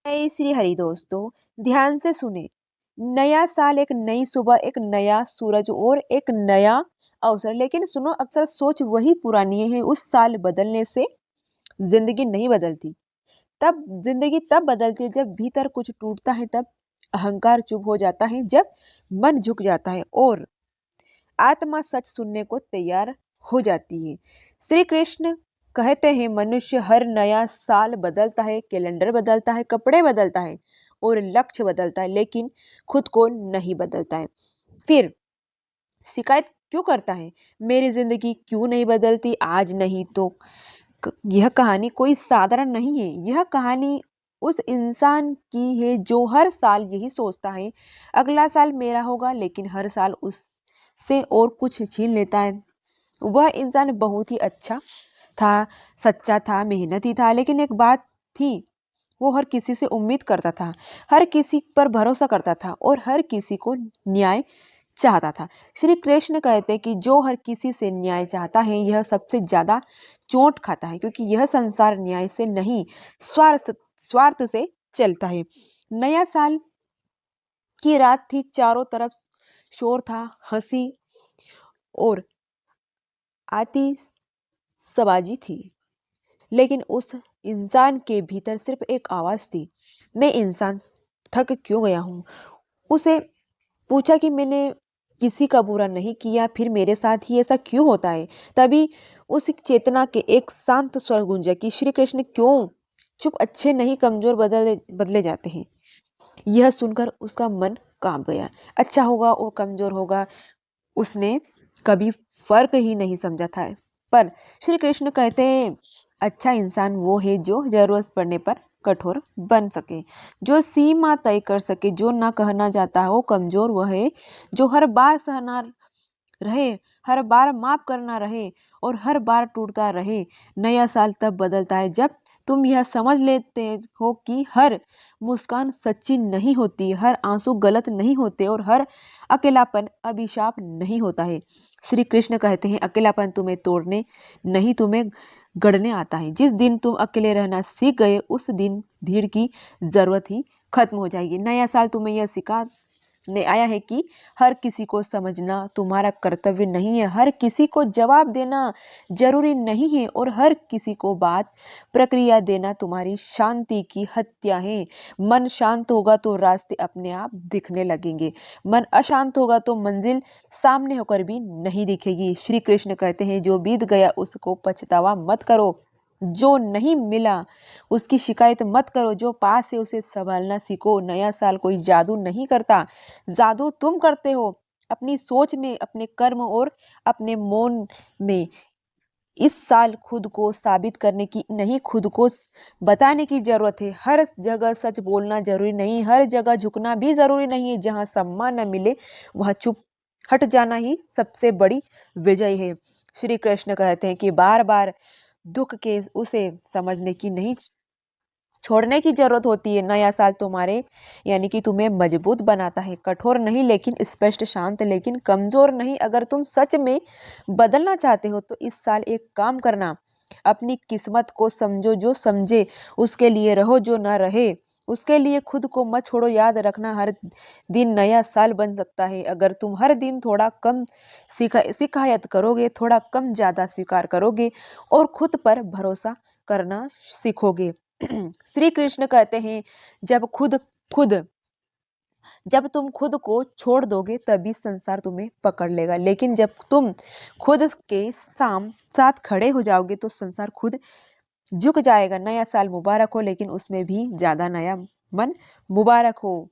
जय श्री हरि दोस्तों, ध्यान से सुने। नया साल एक नई सुबह, एक नया सूरज और एक नया अवसर। लेकिन सुनो, अक्सर सोच वही पुरानी है। उस साल बदलने से जिंदगी नहीं बदलती। तब जिंदगी तब बदलती है जब भीतर कुछ टूटता है, तब अहंकार चुप हो जाता है, जब मन झुक जाता है और आत्मा सच सुनने को तैयार हो जाती है। श्री कृष्ण कहते हैं, मनुष्य हर नया साल बदलता है, कैलेंडर बदलता है, कपड़े बदलता है और लक्ष्य बदलता है, लेकिन खुद को नहीं बदलता है। फिर शिकायत क्यों करता है, मेरी जिंदगी क्यों नहीं बदलती? आज नहीं तो यह कहानी कोई साधारण नहीं है। यह कहानी उस इंसान की है जो हर साल यही सोचता है, अगला साल मेरा होगा, लेकिन हर साल उससे और कुछ छीन लेता है। वह इंसान बहुत ही अच्छा था, सच्चा था, मेहनती था, लेकिन एक बात थी, वो हर किसी से उम्मीद करता था, हर किसी पर भरोसा करता था और हर किसी को न्याय चाहता था। श्री कृष्ण कहते हैं कि जो हर किसी से न्याय चाहता है, यह सबसे ज्यादा चोट खाता है, क्योंकि यह संसार न्याय से नहीं, स्वार्थ स्वार्थ से चलता है। नया साल की रात थी, चारों तरफ शोर था, हंसी और आतिशबाजी थी, लेकिन उस इंसान के भीतर सिर्फ एक आवाज थी, मैं इंसान थक क्यों गया हूँ। उसे पूछा कि मैंने किसी का बुरा नहीं किया, फिर मेरे साथ ही ऐसा क्यों होता है? तभी उस चेतना के एक शांत स्वर गूंजा कि श्री कृष्ण क्यों चुप अच्छे नहीं, कमजोर बदले बदले जाते हैं। यह सुनकर उसका मन कांप गया। अच्छा होगा और कमजोर होगा, उसने कभी फर्क ही नहीं समझा था। पर श्री कृष्ण कहते हैं, अच्छा इंसान वो है जो जरूरत पड़ने पर कठोर बन सके, जो सीमा तय कर सके, जो ना कहना चाहता हो कमजोर। वह है जो हर बार सहना रहे, हर बार माफ करना रहे और हर बार टूटता रहे। नया साल तब बदलता है जब तुम यह समझ लेते हो कि हर मुस्कान सच्ची नहीं होती, हर आंसू गलत नहीं होते और हर अकेलापन अभिशाप नहीं होता है। श्री कृष्ण कहते हैं, अकेलापन तुम्हें तोड़ने नहीं, तुम्हें गढ़ने आता है। जिस दिन तुम अकेले रहना सीख गए, उस दिन भीड़ की जरूरत ही खत्म हो जाएगी। नया साल तुम्हें यह सिखा ने आया है कि हर किसी को समझना तुम्हारा कर्तव्य नहीं है, हर किसी को जवाब देना जरूरी नहीं है और हर किसी को बात प्रक्रिया देना तुम्हारी शांति की हत्या है। मन शांत होगा तो रास्ते अपने आप दिखने लगेंगे, मन अशांत होगा तो मंजिल सामने होकर भी नहीं दिखेगी। श्री कृष्ण कहते हैं, जो बीत गया उसको पछतावा मत करो, जो नहीं मिला उसकी शिकायत मत करो, जो पास है उसे संभालना सीखो। नया साल कोई जादू नहीं करता, जादू तुम करते हो अपनी सोच में, अपने कर्म और अपने मौन में। इस साल खुद को साबित करने की नहीं, खुद को बताने की जरूरत है। हर जगह सच बोलना जरूरी नहीं, हर जगह झुकना भी जरूरी नहीं है। जहां सम्मान न मिले वहां चुप हट जाना ही सबसे बड़ी विजय है। श्री कृष्ण कहते हैं कि बार बार दुख के उसे समझने की नहीं, छोड़ने की जरूरत होती है। नया साल तुम्हारे यानी कि तुम्हें मजबूत बनाता है, कठोर नहीं लेकिन स्पष्ट, शांत लेकिन कमजोर नहीं। अगर तुम सच में बदलना चाहते हो तो इस साल एक काम करना, अपनी किस्मत को समझो, जो समझे उसके लिए रहो, जो ना रहे उसके लिए खुद को मत छोड़ो। याद रखना, हर दिन नया साल बन सकता है अगर तुम हर दिन थोड़ा कम शिकायत करोगे, थोड़ा कम ज्यादा स्वीकार करोगे और खुद पर भरोसा करना सीखोगे। श्री कृष्ण कहते हैं, जब खुद खुद जब तुम खुद को छोड़ दोगे तभी संसार तुम्हें पकड़ लेगा, लेकिन जब तुम खुद के साथ खड़े हो जाओगे तो संसार खुद झुक जाएगा। नया साल मुबारक हो, लेकिन उसमें भी ज्यादा नया मन मुबारक हो,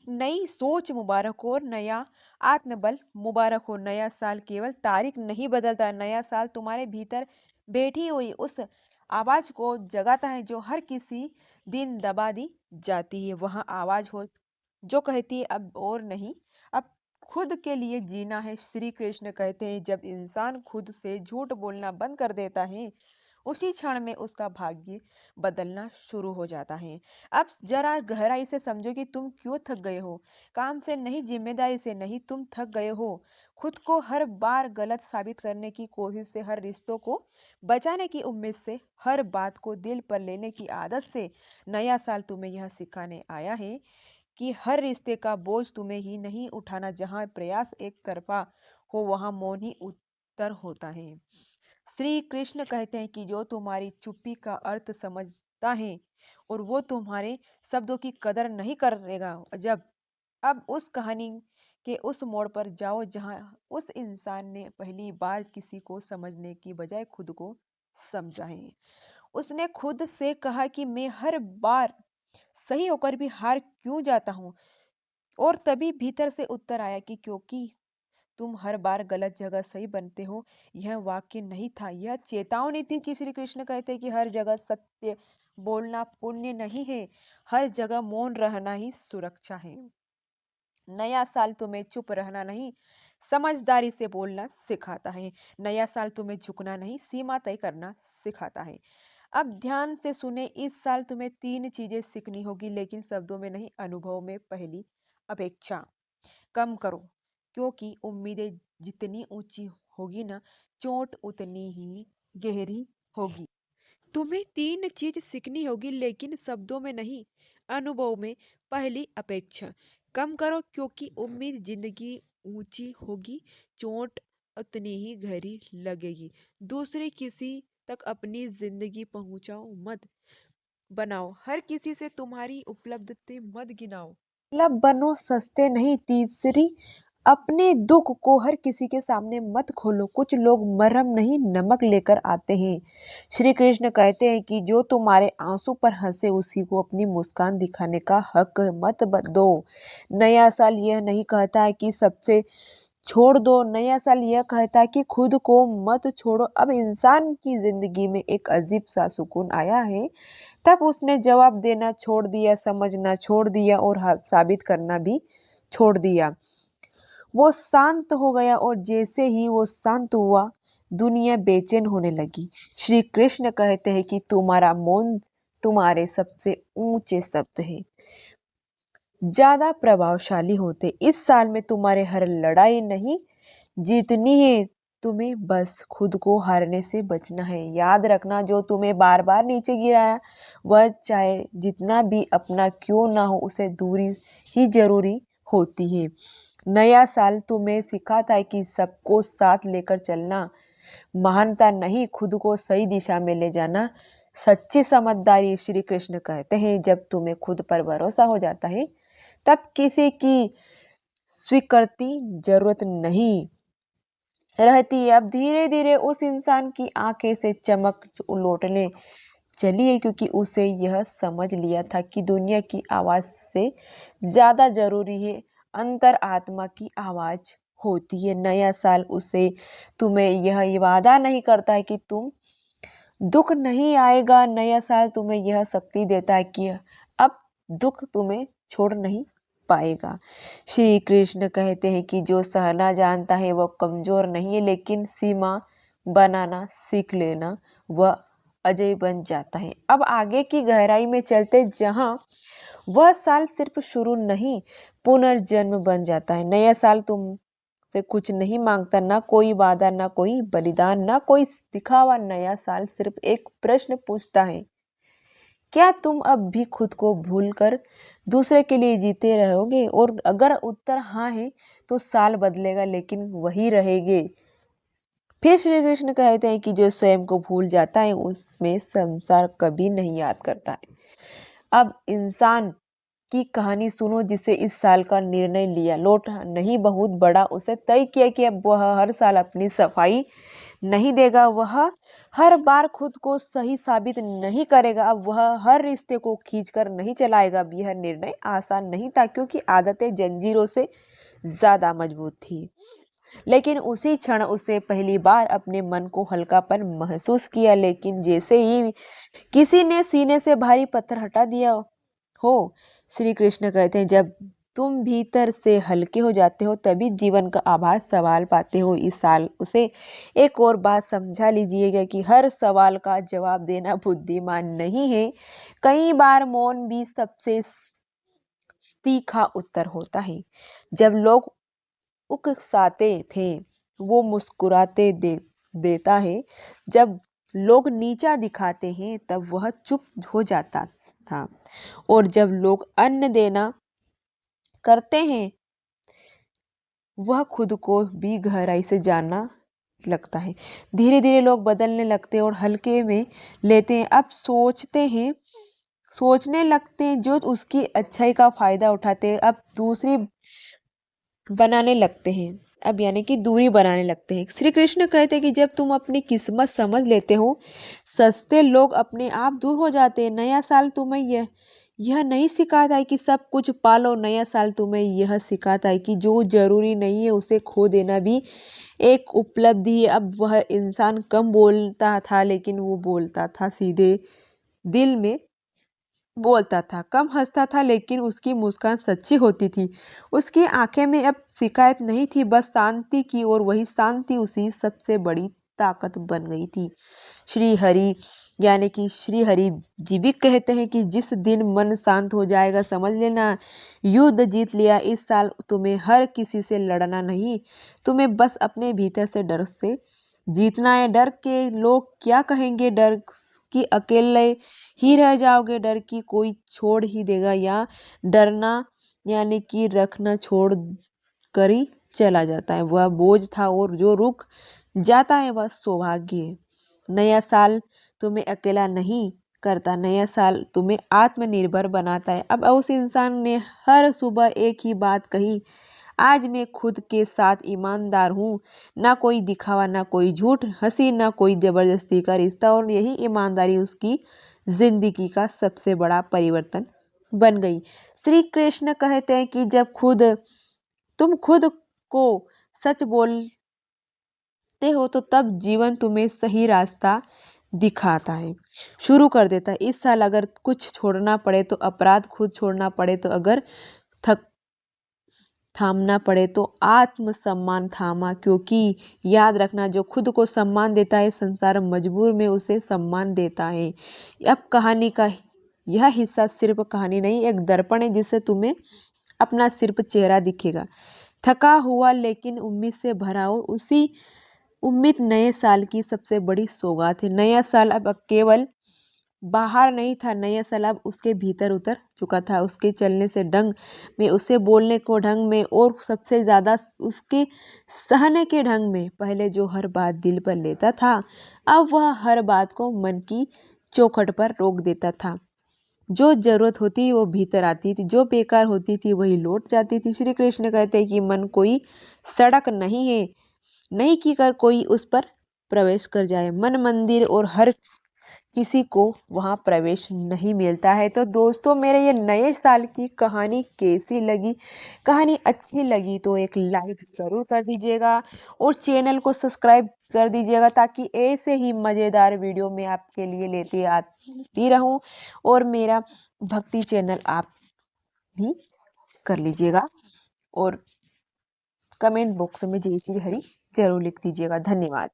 नई सोच मुबारक हो, नया आत्मबल मुबारक हो। नया साल केवल तारीख नहीं बदलता, नया साल तुम्हारे भीतर बैठी हुई उस आवाज को जगाता है जो हर किसी दिन दबा दी जाती है। वह आवाज हो जो कहती है, अब और नहीं, अब खुद के लिए जीना है। श्री कृष्ण कहते हैं, जब इंसान खुद से झूठ बोलना बंद कर देता है उसी क्षण में उसका भाग्य बदलना शुरू हो जाता है। अब जरा गहराई से समझो कि तुम क्यों थक गए हो। काम से नहीं, जिम्मेदारी से नहीं, तुम थक गए हो खुद को हर बार गलत साबित करने की कोशिश से, हर रिश्तों को बचाने की उम्मीद से, हर बात को दिल पर लेने की आदत से। नया साल तुम्हें यह सिखाने आया है कि हर रिश्ते का बोझ तुम्हें ही नहीं उठाना। जहाँ प्रयास एक तरफा हो वहां मौन ही उत्तर होता है। श्री कृष्ण कहते हैं कि जो तुम्हारी चुप्पी का अर्थ समझता है और वो तुम्हारे शब्दों की कदर नहीं करेगा। जब अब उस कहानी के उस मोड़ पर जाओ जहां उस इंसान ने पहली बार किसी को समझने की बजाय खुद को समझा है। उसने खुद से कहा कि मैं हर बार सही होकर भी हार क्यों जाता हूँ। और तभी भीतर से उत्तर आया कि क्योंकि तुम हर बार गलत जगह सही बनते हो। यह वाक्य नहीं था, यह चेतावनी थी कि श्री कृष्ण कहते हैं कि हर जगह सत्य बोलना पुण्य नहीं है, हर जगह मौन रहना ही सुरक्षा है। नया साल तुम्हें चुप रहना नहीं, समझदारी से बोलना सिखाता है। नया साल तुम्हें झुकना नहीं, सीमा तय करना सिखाता है। अब ध्यान से सुने, इस साल तुम्हें 3 चीजें सीखनी होगी, लेकिन शब्दों में नहीं, अनुभव में। पहली, अपेक्षा कम करो, क्योंकि उम्मीदें जितनी ऊंची होगी ना, चोट उतनी ही गहरी होगी। तुम्हें 3 चीज सीखनी होगी, लेकिन शब्दों में नहीं, अनुभव में। पहली, अपेक्षा कम करो, क्योंकि उम्मीद जिंदगी ऊंची होगी, चोट उतनी ही गहरी लगेगी। दूसरी, किसी तक अपनी जिंदगी पहुंचाओ मत, बनाओ हर किसी से तुम्हारी उपलब्धि मत गिनाओ, मतलब बनो सस्ते नहीं। तीसरी, अपने दुख को हर किसी के सामने मत खोलो, कुछ लोग मरहम नहीं नमक लेकर आते हैं। श्री कृष्ण कहते हैं कि जो तुम्हारे आंसू पर हंसे उसी को अपनी मुस्कान दिखाने का हक मत दो। नया साल यह नहीं कहता है कि सबसे छोड़ दो, नया साल यह कहता है कि खुद को मत छोड़ो। अब इंसान की जिंदगी में एक अजीब सा सुकून आया है, तब उसने जवाब देना छोड़ दिया, समझना छोड़ दिया और साबित करना भी छोड़ दिया। वो शांत हो गया और जैसे ही वो शांत हुआ, दुनिया बेचैन होने लगी। श्री कृष्ण कहते हैं कि तुम्हारा मौन तुम्हारे सबसे ऊंचे शब्द है, ज्यादा प्रभावशाली होते। इस साल में तुम्हारे हर लड़ाई नहीं जीतनी है, तुम्हें बस खुद को हारने से बचना है। याद रखना, जो तुम्हें बार बार नीचे गिराया, वह चाहे जितना भी अपना क्यों ना हो, उसे दूरी ही जरूरी होती है। नया साल तुम्हें सिखाता है कि सबको साथ लेकर चलना महानता नहीं, खुद को सही दिशा में ले जाना सच्ची समझदारी। श्री कृष्ण कहते हैं जब तुम्हें खुद पर भरोसा हो जाता है, तब किसी की स्वीकृति जरूरत नहीं रहती है। अब धीरे धीरे उस इंसान की आंखें से चमक लौटने चली है, क्योंकि उसे यह समझ लिया था कि दुनिया की आवाज से ज्यादा जरूरी है अंतर आत्मा की आवाज होती है। नया साल उसे तुम्हें यह वादा नहीं करता है कि तुम दुख नहीं आएगा, नया साल तुम्हें यह शक्ति देता है कि अब दुख तुम्हें छोड़ नहीं पाएगा। श्री कृष्ण कहते हैं कि जो सहना जानता है वह कमजोर नहीं है, लेकिन सीमा बनाना सीख लेना वह अजय बन जाता है। अब आगे की गहराई में चलते, जहां वह साल सिर्फ शुरू नहीं, पुनर्जन्म बन जाता है। नया साल तुम से कुछ नहीं मांगता, ना कोई वादा, ना कोई बलिदान, ना कोई दिखावा। नया साल सिर्फ एक प्रश्न पूछता है, क्या तुम अब भी खुद को भूलकर दूसरे के लिए जीते रहोगे? और अगर उत्तर हाँ है, तो साल बदलेगा लेकिन वही रहेगे। फिर श्री कृष्ण कहते हैं कि जो स्वयं को भूल जाता है उसमें संसार कभी नहीं याद करता है। अब इंसान की कहानी सुनो, जिसे इस साल का निर्णय लिया, लौट नहीं बहुत बड़ा, उसे तय किया कि अब वह हर साल अपनी सफाई नहीं देगा, वह हर बार खुद को सही साबित नहीं करेगा, अब वह हर रिश्ते को खींचकर नहीं चलाएगा। अब यह निर्णय आसान नहीं था, क्योंकि आदतें जंजीरों से ज्यादा मजबूत थी। लेकिन उसी क्षण उसे पहली बार अपने मन को हल्कापन महसूस किया, लेकिन जैसे ही किसी ने सीने से भारी पत्थर हटा दिया हो। श्री कृष्ण कहते हैं जब तुम भीतर से हल्के हो जाते हो तभी जीवन का आभार सवाल पाते हो। इस साल उसे एक और बात समझा लीजिएगा कि हर सवाल का जवाब देना बुद्धिमान नहीं है। कई बार मौन भी सबसे तीखा उत्तर होता है। जब लोग उकसाते थे वो मुस्कुराते देता है। जब लोग नीचा दिखाते हैं तब वह चुप हो जाता था। और जब लोग अन्न देना करते हैं वह खुद को भी गहराई से जानना लगता है। धीरे धीरे लोग बदलने लगते हैं और हल्के में लेते हैं। अब सोचने लगते हैं जो उसकी अच्छाई का फायदा उठाते हैं। अब दूसरी बनाने लगते हैं। अब यानी कि दूरी बनाने लगते हैं। श्री कृष्ण कहते हैं कि जब तुम अपनी किस्मत समझ लेते हो सस्ते लोग अपने आप दूर हो जाते हैं। नया साल तुम्हें यह नहीं सिखाता है कि सब कुछ पालो। नया साल तुम्हें यह सिखाता है कि जो जरूरी नहीं है उसे खो देना भी एक उपलब्धि है। अब वह इंसान कम बोलता था लेकिन वो बोलता था सीधे दिल में बोलता था। कम हंसता था लेकिन उसकी मुस्कान सच्ची होती थी। उसकी आंखें में अब शिकायत नहीं थी बस शांति की और वही शांति उसी सबसे बड़ी ताकत बन गई थी। श्री हरि यानी कि श्री हरि जी भी कहते हैं कि जिस दिन मन शांत हो जाएगा समझ लेना युद्ध जीत लिया। इस साल तुम्हें हर किसी से लड़ना नहीं, तुम्हें बस अपने भीतर से डर से जीतना है। डर के लोग क्या कहेंगे, डर कि अकेले ही रह जाओगे, डर की कोई छोड़ ही देगा, या डरना यानी कि रखना छोड़ कर ही चला जाता है। वह बोझ था और जो रुक जाता है वह सौभाग्य है। नया साल तुम्हें अकेला नहीं करता, नया साल तुम्हें आत्मनिर्भर बनाता है। अब उस इंसान ने हर सुबह एक ही बात कही, आज मैं खुद के साथ ईमानदार हूँ। ना कोई दिखावा, ना कोई झूठ हंसी, ना कोई जबरदस्ती का रिश्ता। और यही ईमानदारी उसकी जिंदगी का सबसे बड़ा परिवर्तन बन गई। श्री कृष्ण कहते हैं कि जब तुम खुद को सच बोलते हो तो तब जीवन तुम्हें सही रास्ता दिखाता है, शुरू कर देता है। इस साल अगर कुछ छोड़ना पड़े तो अपराध, खुद छोड़ना पड़े तो अगर थक थामना पड़े तो आत्मसम्मान थामा। क्योंकि याद रखना जो खुद को सम्मान देता है संसार मजबूर में उसे सम्मान देता है। अब कहानी का यह हिस्सा सिर्फ कहानी नहीं, एक दर्पण है जिससे तुम्हें अपना सिर्फ चेहरा दिखेगा, थका हुआ लेकिन उम्मीद से भरा। और उसी उम्मीद नए साल की सबसे बड़ी सौगात है। नया साल अब केवल बाहर नहीं था, नया साल अब उसके भीतर उतर चुका था। उसके चलने से ढंग में, उससे बोलने को ढंग में और सबसे ज्यादा उसके सहने के ढंग में। पहले जो हर बात दिल पर लेता था अब वह हर बात को मन की चौखट पर रोक देता था। जो जरूरत होती वो भीतर आती थी, जो बेकार होती थी वही लौट जाती थी। श्री कृष्ण कहते हैं कि मन कोई सड़क नहीं है, नहीं कि कर कोई उस पर प्रवेश कर जाए। मन मंदिर और हर किसी को वहां प्रवेश नहीं मिलता है। तो दोस्तों मेरे ये नए साल की कहानी कैसी लगी? कहानी अच्छी लगी तो एक लाइक जरूर कर दीजिएगा और चैनल को सब्सक्राइब कर दीजिएगा ताकि ऐसे ही मजेदार वीडियो मैं आपके लिए लेती आती रहूं। और मेरा भक्ति चैनल आप भी कर लीजिएगा और कमेंट बॉक्स में जय श्री हरि जरूर लिख दीजिएगा। धन्यवाद।